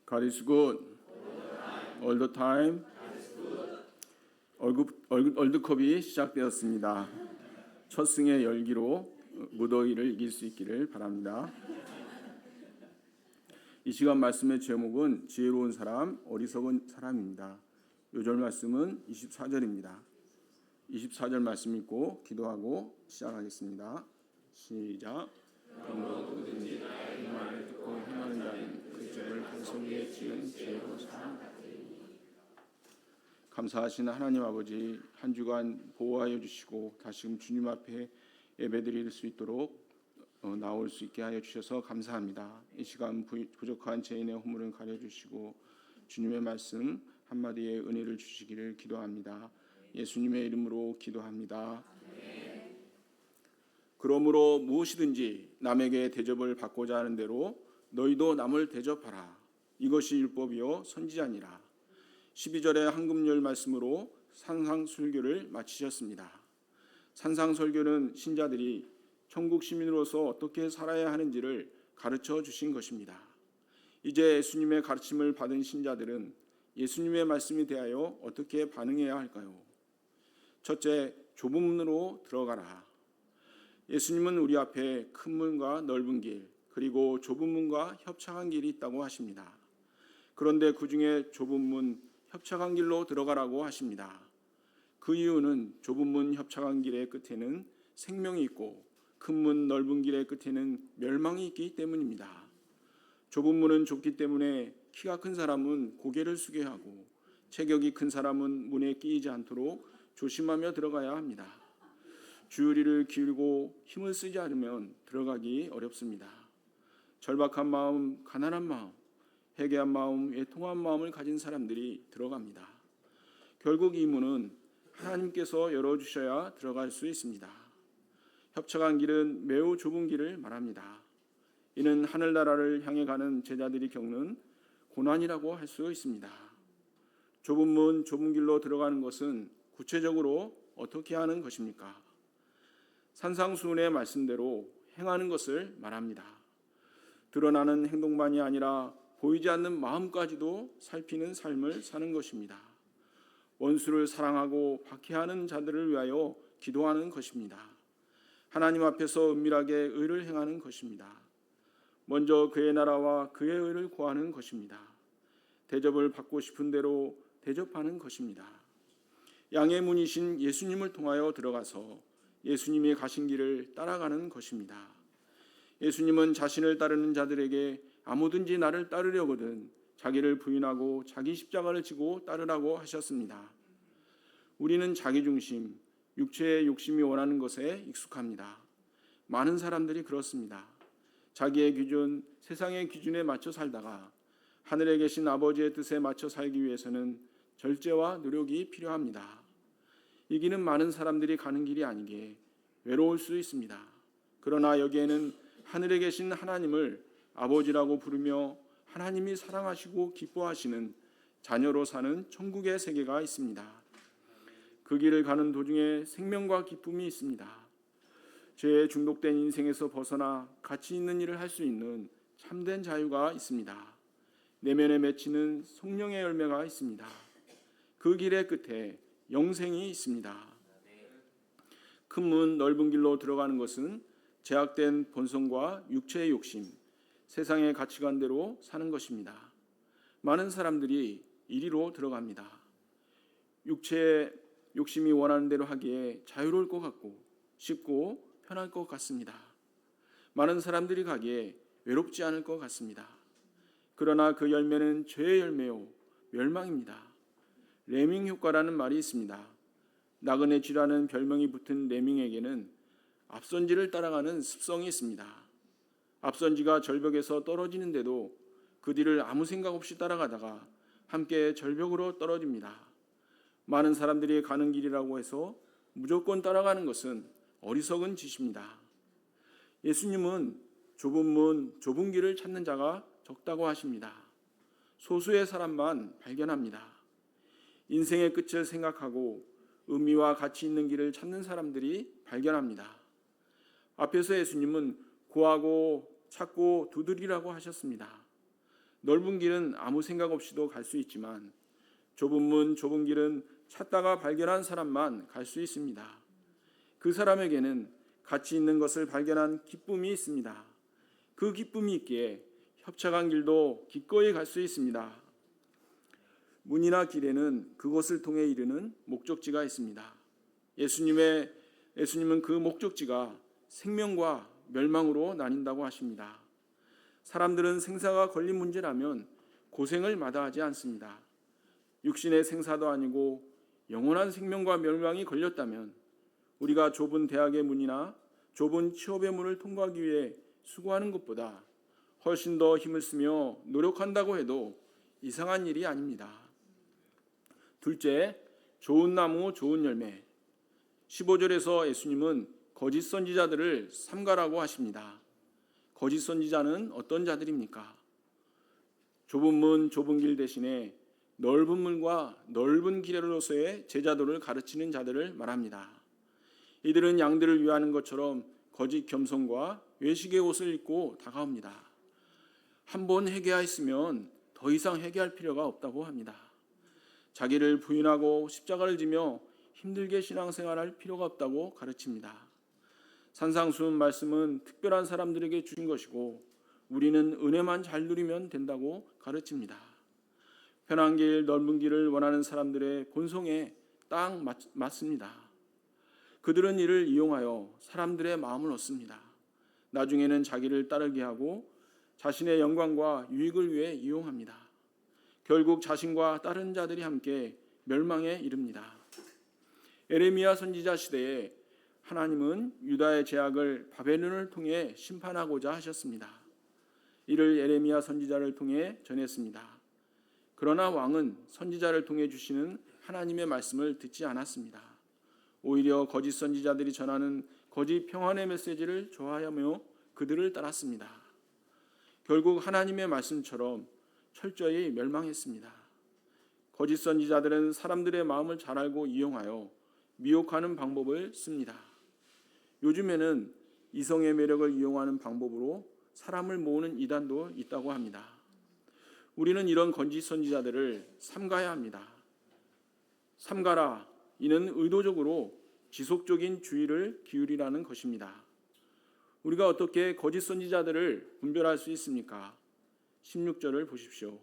God is good all the time. 월드컵이 시작되었습니다. 첫 승의 열기로 무더위를 이길 수 있기를 바랍니다. 이 시간 말씀의 제목은 지혜로운 사람, 어리석은 사람입니다. 요절 말씀은 24절입니다. 24절 말씀 읽고 기도하고 시작하겠습니다. 시작. 누구든지 나의 말을 듣고 행하는 자는 그 집을 반석 위에 지은 지혜로운 사람 같으니. 감사하신 하나님 아버지, 한 주간 보호하여 주시고 다시금 주님 앞에 예배드릴 수 있도록 나올 수 있게 하여 주셔서 감사합니다. 이 시간 부족한 죄인의 허물을 가려주시고 주님의 말씀 한마디의 은혜를 주시기를 기도합니다. 예수님의 이름으로 기도합니다. 그러므로 무엇이든지 남에게 대접을 받고자 하는 대로 너희도 남을 대접하라. 이것이 율법이요 선지자니라. 12절의 한금열 말씀으로 산상설교를 마치셨습니다. 산상설교는 신자들이 천국 시민으로서 어떻게 살아야 하는지를 가르쳐 주신 것입니다. 이제 예수님의 가르침을 받은 신자들은 예수님의 말씀에 대하여 어떻게 반응해야 할까요? 첫째, 좁은 문으로 들어가라. 예수님은 우리 앞에 큰 문과 넓은 길, 그리고 좁은 문과 협착한 길이 있다고 하십니다. 그런데 그 중에 좁은 문, 협착한 길로 들어가라고 하십니다. 그 이유는 좁은 문, 협착한 길의 끝에는 생명이 있고 큰 문, 넓은 길의 끝에는 멸망이 있기 때문입니다. 좁은 문은 좁기 때문에 키가 큰 사람은 고개를 숙여야 하고 체격이 큰 사람은 문에 끼이지 않도록 조심하며 들어가야 합니다. 주의를 기울이고 힘을 쓰지 않으면 들어가기 어렵습니다. 절박한 마음, 가난한 마음, 회개한 마음, 애통한 마음을 가진 사람들이 들어갑니다. 결국 이 문은 하나님께서 열어주셔야 들어갈 수 있습니다. 협착한 길은 매우 좁은 길을 말합니다. 이는 하늘나라를 향해 가는 제자들이 겪는 고난이라고 할 수 있습니다. 좁은 문, 좁은 길로 들어가는 것은 구체적으로 어떻게 하는 것입니까? 산상수훈의 말씀대로 행하는 것을 말합니다. 드러나는 행동만이 아니라 보이지 않는 마음까지도 살피는 삶을 사는 것입니다. 원수를 사랑하고 박해하는 자들을 위하여 기도하는 것입니다. 하나님 앞에서 은밀하게 의를 행하는 것입니다. 먼저 그의 나라와 그의 의를 구하는 것입니다. 대접을 받고 싶은 대로 대접하는 것입니다. 양의 문이신 예수님을 통하여 들어가서 예수님이 가신 길을 따라가는 것입니다. 예수님은 자신을 따르는 자들에게 아무든지 나를 따르려거든 자기를 부인하고 자기 십자가를 지고 따르라고 하셨습니다. 우리는 자기중심, 육체의 욕심이 원하는 것에 익숙합니다. 많은 사람들이 그렇습니다. 자기의 기준, 세상의 기준에 맞춰 살다가 하늘에 계신 아버지의 뜻에 맞춰 살기 위해서는 절제와 노력이 필요합니다. 이 길은 많은 사람들이 가는 길이 아니게 외로울 수 있습니다. 그러나 여기에는 하늘에 계신 하나님을 아버지라고 부르며 하나님이 사랑하시고 기뻐하시는 자녀로 사는 천국의 세계가 있습니다. 그 길을 가는 도중에 생명과 기쁨이 있습니다. 죄에 중독된 인생에서 벗어나 가치 있는 일을 할 수 있는 참된 자유가 있습니다. 내면에 맺히는 성령의 열매가 있습니다. 그 길의 끝에 영생이 있습니다. 큰 문, 넓은 길로 들어가는 것은 제약된 본성과 육체의 욕심, 세상의 가치관대로 사는 것입니다. 많은 사람들이 이리로 들어갑니다. 육체의 욕심이 원하는 대로 하기에 자유로울 것 같고 쉽고 편할 것 같습니다. 많은 사람들이 가기에 외롭지 않을 것 같습니다. 그러나 그 열매는 죄의 열매요 멸망입니다. 레밍 효과라는 말이 있습니다. 나그네 쥐라는 별명이 붙은 레밍에게는 앞선지를 따라가는 습성이 있습니다. 앞선지가 절벽에서 떨어지는데도 그 뒤를 아무 생각 없이 따라가다가 함께 절벽으로 떨어집니다. 많은 사람들이 가는 길이라고 해서 무조건 따라가는 것은 어리석은 짓입니다. 예수님은 좁은 문, 좁은 길을 찾는 자가 적다고 하십니다. 소수의 사람만 발견합니다. 인생의 끝을 생각하고 의미와 가치 있는 길을 찾는 사람들이 발견합니다. 앞에서 예수님은 구하고 찾고 두드리라고 하셨습니다. 넓은 길은 아무 생각 없이도 갈 수 있지만 좁은 문, 좁은 길은 찾다가 발견한 사람만 갈 수 있습니다. 그 사람에게는 가치 있는 것을 발견한 기쁨이 있습니다. 그 기쁨이 있기에 협착한 길도 기꺼이 갈 수 있습니다. 문이나 길에는 그것을 통해 이르는 목적지가 있습니다. 예수님은 그 목적지가 생명과 멸망으로 나뉜다고 하십니다. 사람들은 생사가 걸린 문제라면 고생을 마다하지 않습니다. 육신의 생사도 아니고 영원한 생명과 멸망이 걸렸다면 우리가 좁은 대학의 문이나 좁은 취업의 문을 통과하기 위해 수고하는 것보다 훨씬 더 힘을 쓰며 노력한다고 해도 이상한 일이 아닙니다. 둘째, 좋은 나무, 좋은 열매. 15절에서 예수님은 거짓 선지자들을 삼가라고 하십니다. 거짓 선지자는 어떤 자들입니까? 좁은 문, 좁은 길 대신에 넓은 문과 넓은 길로서의 제자도를 가르치는 자들을 말합니다. 이들은 양들을 위하는 것처럼 거짓 겸손과 외식의 옷을 입고 다가옵니다. 한 번 회개하였으면 더 이상 회개할 필요가 없다고 합니다. 자기를 부인하고 십자가를 지며 힘들게 신앙생활할 필요가 없다고 가르칩니다. 산상수훈 말씀은 특별한 사람들에게 주신 것이고 우리는 은혜만 잘 누리면 된다고 가르칩니다. 편한 길, 넓은 길을 원하는 사람들의 본성에 딱 맞습니다. 그들은 이를 이용하여 사람들의 마음을 얻습니다. 나중에는 자기를 따르게 하고 자신의 영광과 유익을 위해 이용합니다. 결국 자신과 다른 자들이 함께 멸망에 이릅니다. 에레미야 선지자 시대에 하나님은 유다의 죄악을 바벨론을 통해 심판하고자 하셨습니다. 이를 에레미야 선지자를 통해 전했습니다. 그러나 왕은 선지자를 통해 주시는 하나님의 말씀을 듣지 않았습니다. 오히려 거짓 선지자들이 전하는 거짓 평안의 메시지를 좋아하며 그들을 따랐습니다. 결국 하나님의 말씀처럼 철저히 멸망했습니다. 거짓 선지자들은 사람들의 마음을 잘 알고 이용하여 미혹하는 방법을 씁니다. 요즘에는 이성의 매력을 이용하는 방법으로 사람을 모으는 이단도 있다고 합니다. 우리는 이런 거짓 선지자들을 삼가야 합니다. 삼가라, 이는 의도적으로 지속적인 주의를 기울이라는 것입니다. 우리가 어떻게 거짓 선지자들을 분별할 수 있습니까? 16절을 보십시오.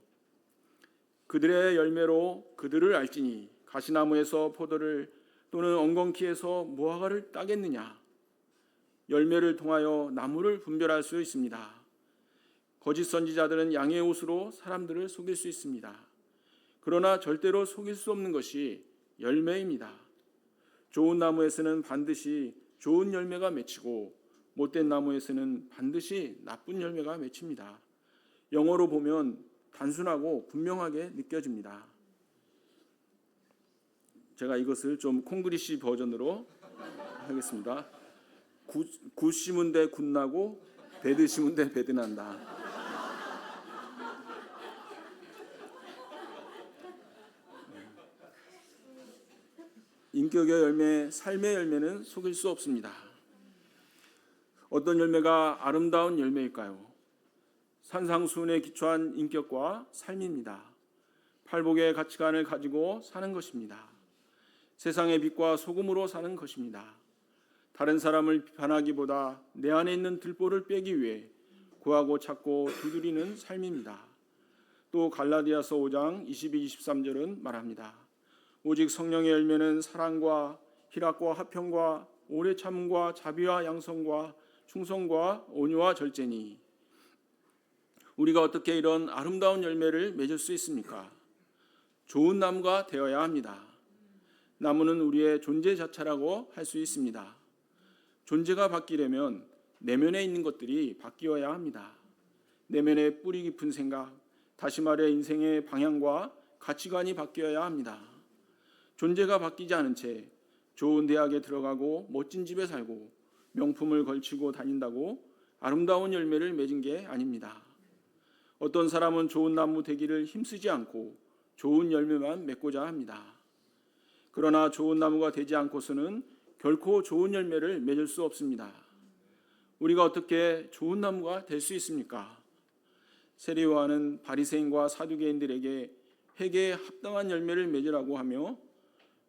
그들의 열매로 그들을 알지니 가시나무에서 포도를 또는 엉겅퀴에서 무화과를 따겠느냐. 열매를 통하여 나무를 분별할 수 있습니다. 거짓 선지자들은 양의 옷으로 사람들을 속일 수 있습니다. 그러나 절대로 속일 수 없는 것이 열매입니다. 좋은 나무에서는 반드시 좋은 열매가 맺히고 못된 나무에서는 반드시 나쁜 열매가 맺힙니다. 영어로 보면 단순하고 분명하게 느껴집니다. 제가 이것을 좀 콩글리시 버전으로 하겠습니다. 굿 심은 데 굿 나고 배드 심은 데 배드 난다. 인격의 열매, 삶의 열매는 속일 수 없습니다. 어떤 열매가 아름다운 열매일까요? 산상수훈에 기초한 인격과 삶입니다. 팔복의 가치관을 가지고 사는 것입니다. 세상의 빛과 소금으로 사는 것입니다. 다른 사람을 비판하기보다 내 안에 있는 들보를 빼기 위해 구하고 찾고 두드리는 삶입니다. 또 갈라디아서 5장 22, 23절은 말합니다. 오직 성령의 열매는 사랑과 희락과 화평과 오래 참음과 자비와 양성과 충성과 온유와 절제니. 우리가 어떻게 이런 아름다운 열매를 맺을 수 있습니까? 좋은 나무가 되어야 합니다. 나무는 우리의 존재 자체라고 할 수 있습니다. 존재가 바뀌려면 내면에 있는 것들이 바뀌어야 합니다. 내면의 뿌리 깊은 생각, 다시 말해 인생의 방향과 가치관이 바뀌어야 합니다. 존재가 바뀌지 않은 채 좋은 대학에 들어가고 멋진 집에 살고 명품을 걸치고 다닌다고 아름다운 열매를 맺은 게 아닙니다. 어떤 사람은 좋은 나무 되기를 힘쓰지 않고 좋은 열매만 맺고자 합니다. 그러나 좋은 나무가 되지 않고서는 결코 좋은 열매를 맺을 수 없습니다. 우리가 어떻게 좋은 나무가 될 수 있습니까? 세리요한은 바리새인과 사두개인들에게 회개에 합당한 열매를 맺으라고 하며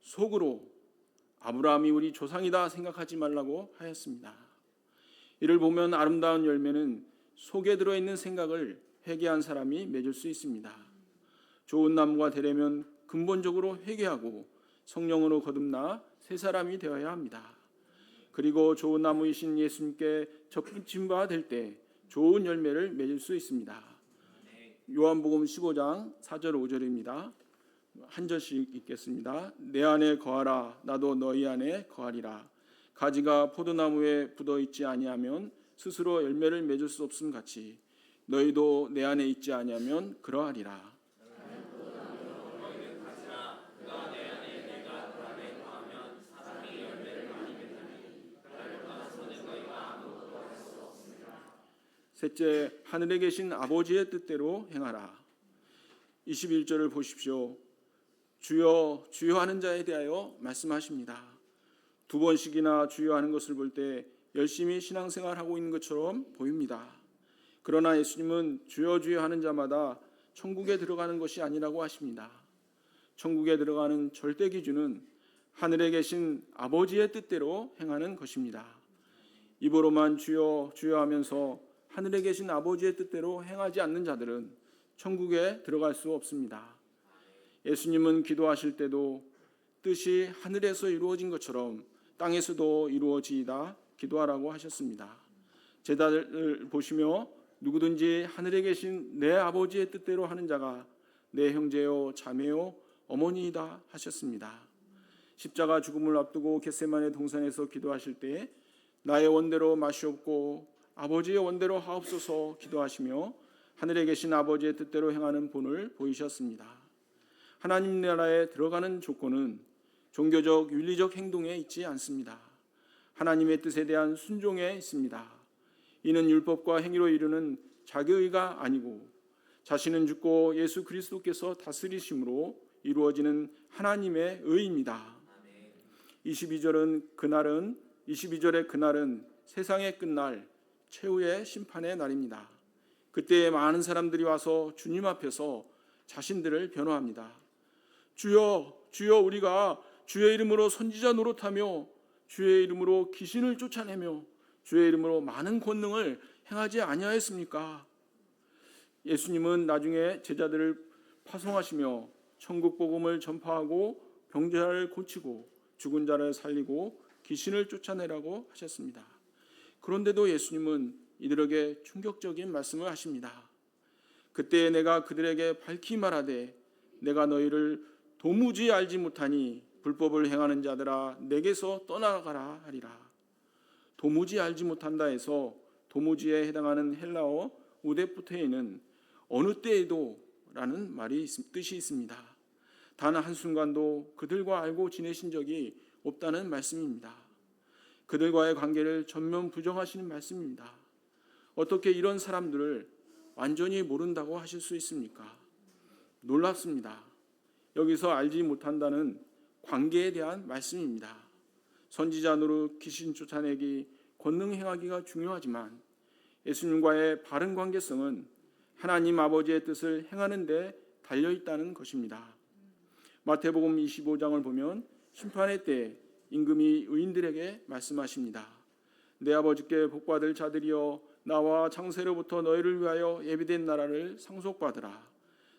속으로 아브라함이 우리 조상이다 생각하지 말라고 하였습니다. 이를 보면 아름다운 열매는 속에 들어있는 생각을 회개한 사람이 맺을 수 있습니다. 좋은 나무가 되려면 근본적으로 회개하고 성령으로 거듭나 새 사람이 되어야 합니다. 그리고 좋은 나무이신 예수님께 접붙임 바 될 때 좋은 열매를 맺을 수 있습니다. 요한복음 15장 4절 5절입니다. 한 절씩 읽겠습니다. 내 안에 거하라 나도 너희 안에 거하리라. 가지가 포도나무에 붙어 있지 아니하면 스스로 열매를 맺을 수 없음 같이 너희도 내 안에 있지 아니하면 그러하리라. 셋째, 하늘에 계신 아버지의 뜻대로 행하라. 21절을 보십시오. 주여 주여 하는 자에 대하여 말씀하십니다. 두 번씩이나 주여 하는 것을 볼 때 열심히 신앙생활하고 있는 것처럼 보입니다. 그러나 예수님은 주여 주여 하는 자마다 천국에 들어가는 것이 아니라고 하십니다. 천국에 들어가는 절대 기준은 하늘에 계신 아버지의 뜻대로 행하는 것입니다. 입으로만 주여 주여 하면서 하늘에 계신 아버지의 뜻대로 행하지 않는 자들은 천국에 들어갈 수 없습니다. 예수님은 기도하실 때도 뜻이 하늘에서 이루어진 것처럼 땅에서도 이루어지이다 기도하라고 하셨습니다. 제자들을 보시며 누구든지 하늘에 계신 내 아버지의 뜻대로 하는 자가 내 형제요 자매요 어머니이다 하셨습니다. 십자가 죽음을 앞두고 겟세마네 동산에서 기도하실 때 나의 원대로 마시옵고 아버지의 원대로 하옵소서 기도하시며 하늘에 계신 아버지의 뜻대로 행하는 본을 보이셨습니다. 하나님 나라에 들어가는 조건은 종교적 윤리적 행동에 있지 않습니다. 하나님의 뜻에 대한 순종에 있습니다. 이는 율법과 행위로 이루는 자기의가 아니고 자신은 죽고 예수 그리스도께서 다스리심으로 이루어지는 하나님의 의입니다. 22절의 그날은 세상의 끝날 최후의 심판의 날입니다. 그때 많은 사람들이 와서 주님 앞에서 자신들을 변호합니다. 주여 주여 우리가 주의 이름으로 선지자 노릇하며 주의 이름으로 귀신을 쫓아내며 주의 이름으로 많은 권능을 행하지 아니하였습니까? 예수님은 나중에 제자들을 파송하시며 천국 복음을 전파하고 병자를 고치고 죽은 자를 살리고 귀신을 쫓아내라고 하셨습니다. 그런데도 예수님은 이들에게 충격적인 말씀을 하십니다. 그때 내가 그들에게 밝히 말하되 내가 너희를 도무지 알지 못하니 불법을 행하는 자들아 내게서 떠나가라 하리라. 도무지 알지 못한다 해서 도무지에 해당하는 헬라어 우데푸테에는 어느 때에도 라는 뜻이 있습니다. 단 한순간도 그들과 알고 지내신 적이 없다는 말씀입니다. 그들과의 관계를 전면 부정하시는 말씀입니다. 어떻게 이런 사람들을 완전히 모른다고 하실 수 있습니까? 놀랍습니다. 여기서 알지 못한다는 관계에 대한 말씀입니다. 선지자 노릇, 귀신 쫓아내기, 권능 행하기가 중요하지만 예수님과의 바른 관계성은 하나님 아버지의 뜻을 행하는 데 달려있다는 것입니다. 마태복음 25장을 보면 심판의 때 임금이 의인들에게 말씀하십니다. 내 아버지께 복받을 자들이여 나와 창세로부터 너희를 위하여 예비된 나라를 상속받으라.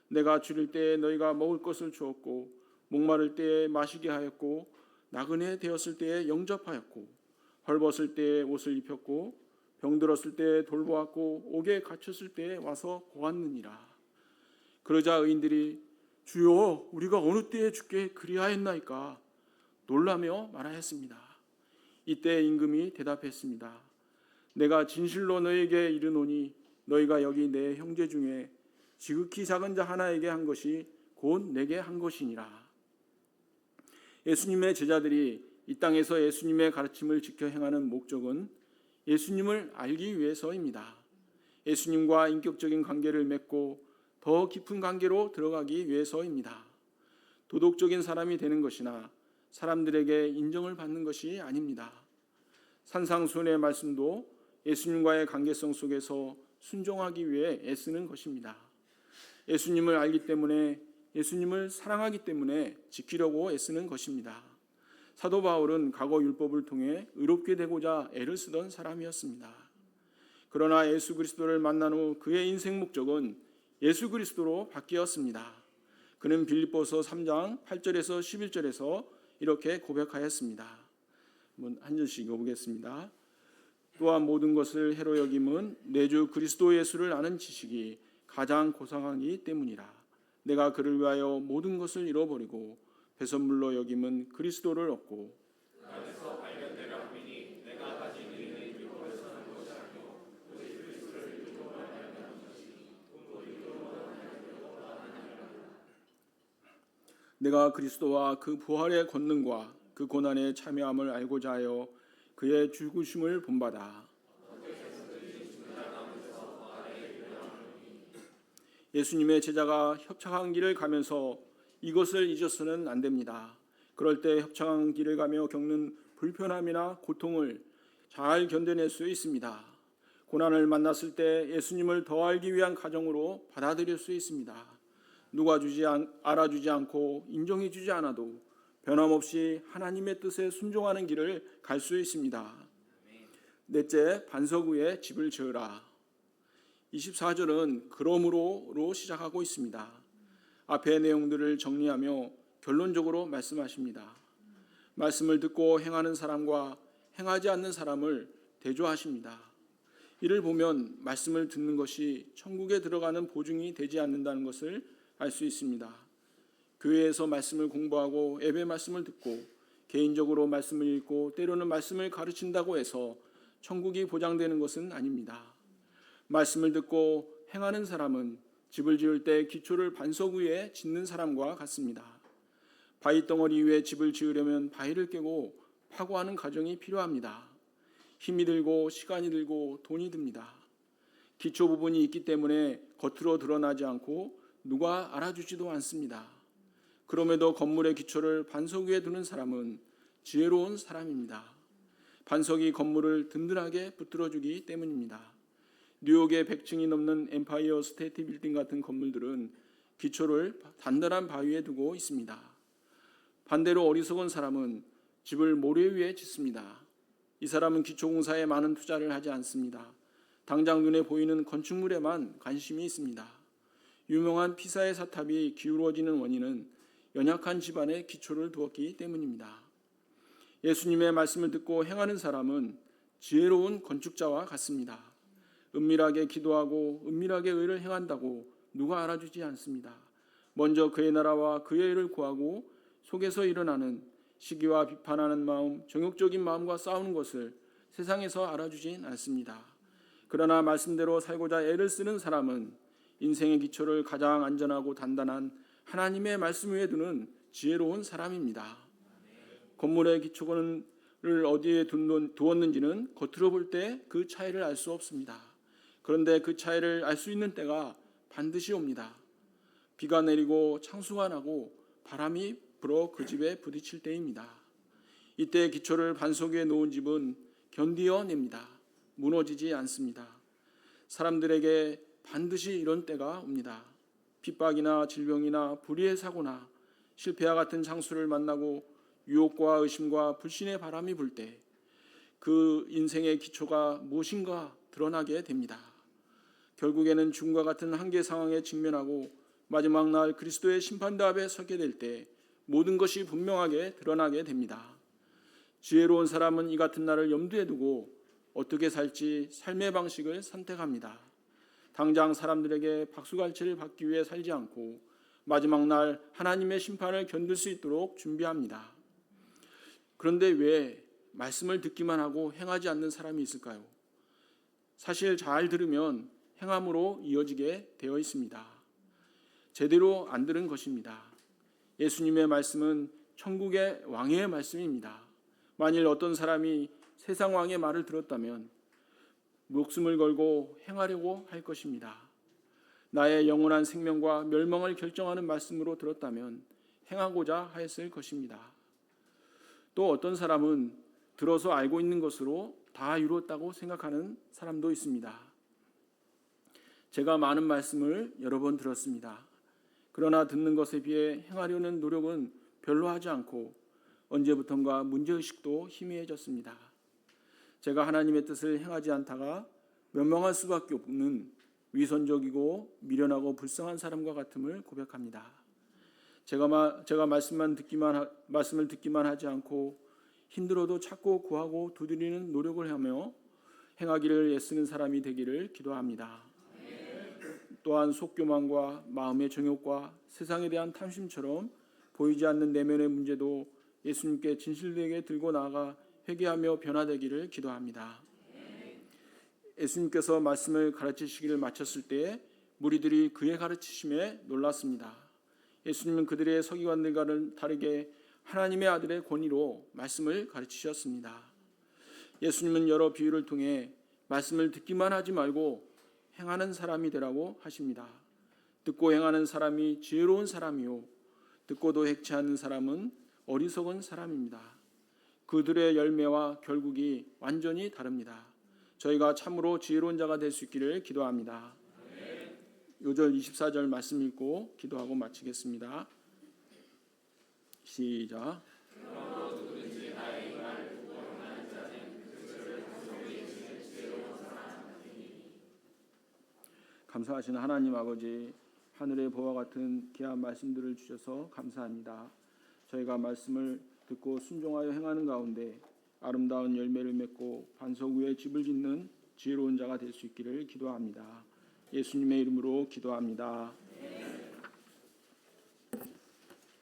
내가 줄일 때에 너희가 먹을 것을 주었고 목마를 때에 마시게 하였고 나그네 되었을 때에 영접하였고 헐벗을 때에 옷을 입혔고 병들었을 때에 돌보았고 옥에 갇혔을 때에 와서 보았느니라. 그러자 의인들이 주여 우리가 어느 때에 주께 그리하였나이까 놀라며 말하였습니다. 이때 임금이 대답했습니다. 내가 진실로 너에게 이르노니 너희가 여기 내 형제 중에 지극히 작은 자 하나에게 한 것이 곧 내게 한 것이니라. 예수님의 제자들이 이 땅에서 예수님의 가르침을 지켜 행하는 목적은 예수님을 알기 위해서입니다. 예수님과 인격적인 관계를 맺고 더 깊은 관계로 들어가기 위해서입니다. 도덕적인 사람이 되는 것이나 사람들에게 인정을 받는 것이 아닙니다. 산상수훈의 말씀도 예수님과의 관계성 속에서 순종하기 위해 애쓰는 것입니다. 예수님을 알기 때문에, 예수님을 사랑하기 때문에 지키려고 애쓰는 것입니다. 사도 바울은 과거 율법을 통해 의롭게 되고자 애를 쓰던 사람이었습니다. 그러나 예수 그리스도를 만난 후 그의 인생 목적은 예수 그리스도로 바뀌었습니다. 그는 빌립보서 3장 8절에서 11절에서 이렇게 고백하였습니다. 한 절씩 읽어보겠습니다. 또한 모든 것을 해로 여김은 내 주 그리스도 예수를 아는 지식이 가장 고상하기 때문이라. 내가 그를 위하여 모든 것을 잃어버리고 배선물로 여김은 그리스도를 얻고 내가 그리스도와 그 부활의 권능과 그 고난의 참여함을 알고자 하여 그의 죽으심을 본받아 예수님의 제자가 협착한 길을 가면서 이것을 잊어서는 안 됩니다. 그럴 때 협착한 길을 가며 겪는 불편함이나 고통을 잘 견뎌낼 수 있습니다. 고난을 만났을 때 예수님을 더 알기 위한 가정으로 받아들일 수 있습니다. 누가 알아주지 않고 인정해주지 않아도 변함없이 하나님의 뜻에 순종하는 길을 갈 수 있습니다. 넷째, 반석 위에 집을 지으라. 24절은 그러므로로 시작하고 있습니다. 앞의 내용들을 정리하며 결론적으로 말씀하십니다. 말씀을 듣고 행하는 사람과 행하지 않는 사람을 대조하십니다. 이를 보면 말씀을 듣는 것이 천국에 들어가는 보증이 되지 않는다는 것을 알 수 있습니다. 교회에서 말씀을 공부하고 예배 말씀을 듣고 개인적으로 말씀을 읽고 때로는 말씀을 가르친다고 해서 천국이 보장되는 것은 아닙니다. 말씀을 듣고 행하는 사람은 집을 지을 때 기초를 반석 위에 짓는 사람과 같습니다. 바위 덩어리 위에 집을 지으려면 바위를 깨고 파고하는 과정이 필요합니다. 힘이 들고 시간이 들고 돈이 듭니다. 기초 부분이 있기 때문에 겉으로 드러나지 않고 누가 알아주지도 않습니다. 그럼에도 건물의 기초를 반석 위에 두는 사람은 지혜로운 사람입니다. 반석이 건물을 든든하게 붙들어주기 때문입니다. 뉴욕의 100층이 넘는 엠파이어 스테이트 빌딩 같은 건물들은 기초를 단단한 바위에 두고 있습니다. 반대로 어리석은 사람은 집을 모래 위에 짓습니다. 이 사람은 기초공사에 많은 투자를 하지 않습니다. 당장 눈에 보이는 건축물에만 관심이 있습니다. 유명한 피사의 사탑이 기울어지는 원인은 연약한 집안에 기초를 두었기 때문입니다. 예수님의 말씀을 듣고 행하는 사람은 지혜로운 건축자와 같습니다. 은밀하게 기도하고 은밀하게 의를 행한다고 누가 알아주지 않습니다. 먼저 그의 나라와 그의 의를 구하고 속에서 일어나는 시기와 비판하는 마음, 정욕적인 마음과 싸우는 것을 세상에서 알아주진 않습니다. 그러나 말씀대로 살고자 애를 쓰는 사람은 인생의 기초를 가장 안전하고 단단한 하나님의 말씀 위에 두는 지혜로운 사람입니다. 건물의 기초를 어디에 두었는지는 겉으로 볼 때 그 차이를 알 수 없습니다. 그런데 그 차이를 알 수 있는 때가 반드시 옵니다. 비가 내리고 창수가 나고 바람이 불어 그 집에 부딪힐 때입니다. 이때 기초를 반석 위에 놓은 집은 견디어냅니다. 무너지지 않습니다. 사람들에게 반드시 이런 때가 옵니다. 핍박이나 질병이나 불의의 사고나 실패와 같은 장수를 만나고 유혹과 의심과 불신의 바람이 불 때 그 인생의 기초가 무엇인가 드러나게 됩니다. 결국에는 죽음과 같은 한계 상황에 직면하고 마지막 날 그리스도의 심판대 앞에 서게 될 때 모든 것이 분명하게 드러나게 됩니다. 지혜로운 사람은 이 같은 날을 염두에 두고 어떻게 살지 삶의 방식을 선택합니다. 당장 사람들에게 박수갈채를 받기 위해 살지 않고 마지막 날 하나님의 심판을 견딜 수 있도록 준비합니다. 그런데 왜 말씀을 듣기만 하고 행하지 않는 사람이 있을까요? 사실 잘 들으면 행함으로 이어지게 되어 있습니다. 제대로 안 들은 것입니다. 예수님의 말씀은 천국의 왕의 말씀입니다. 만일 어떤 사람이 세상 왕의 말을 들었다면 목숨을 걸고 행하려고 할 것입니다. 나의 영원한 생명과 멸망을 결정하는 말씀으로 들었다면 행하고자 하였을 것입니다. 또 어떤 사람은 들어서 알고 있는 것으로 다 이루었다고 생각하는 사람도 있습니다. 제가 많은 말씀을 여러 번 들었습니다. 그러나 듣는 것에 비해 행하려는 노력은 별로 하지 않고 언제부턴가 문제의식도 희미해졌습니다. 제가 하나님의 뜻을 행하지 않다가 멸망할 수밖에 없는 위선적이고 미련하고 불쌍한 사람과 같음을 고백합니다. 제가 말씀을 듣기만 하지 않고 힘들어도 찾고 구하고 두드리는 노력을 하며 행하기를 애쓰는 사람이 되기를 기도합니다. 또한 속교만과 마음의 정욕과 세상에 대한 탐심처럼 보이지 않는 내면의 문제도 예수님께 진실되게 들고 나아가 회개하며 변화되기를 기도합니다. 예수님께서 말씀을 가르치시기를 마쳤을 때 무리들이 그의 가르치심에 놀랐습니다. 예수님은 그들의 서기관들과는 다르게 하나님의 아들의 권위로 말씀을 가르치셨습니다. 예수님은 여러 비유를 통해 말씀을 듣기만 하지 말고 행하는 사람이 되라고 하십니다. 듣고 행하는 사람이 지혜로운 사람이요 듣고도 행치 않는 사람은 어리석은 사람입니다. 그들의 열매와 결국이 완전히 다릅니다. 저희가 참으로 지혜로운 자가 될 수 있기를 기도합니다. 요절 24절 말씀 읽고 기도하고 마치겠습니다. 시작. 감사하신 하나님 아버지, 하늘의 보와 같은 귀한 말씀들을 주셔서 감사합니다. 저희가 말씀을 듣고 순종하여 행하는 가운데 아름다운 열매를 맺고 반석 위에 집을 짓는 지혜로운 자가 될 수 있기를 기도합니다. 예수님의 이름으로 기도합니다.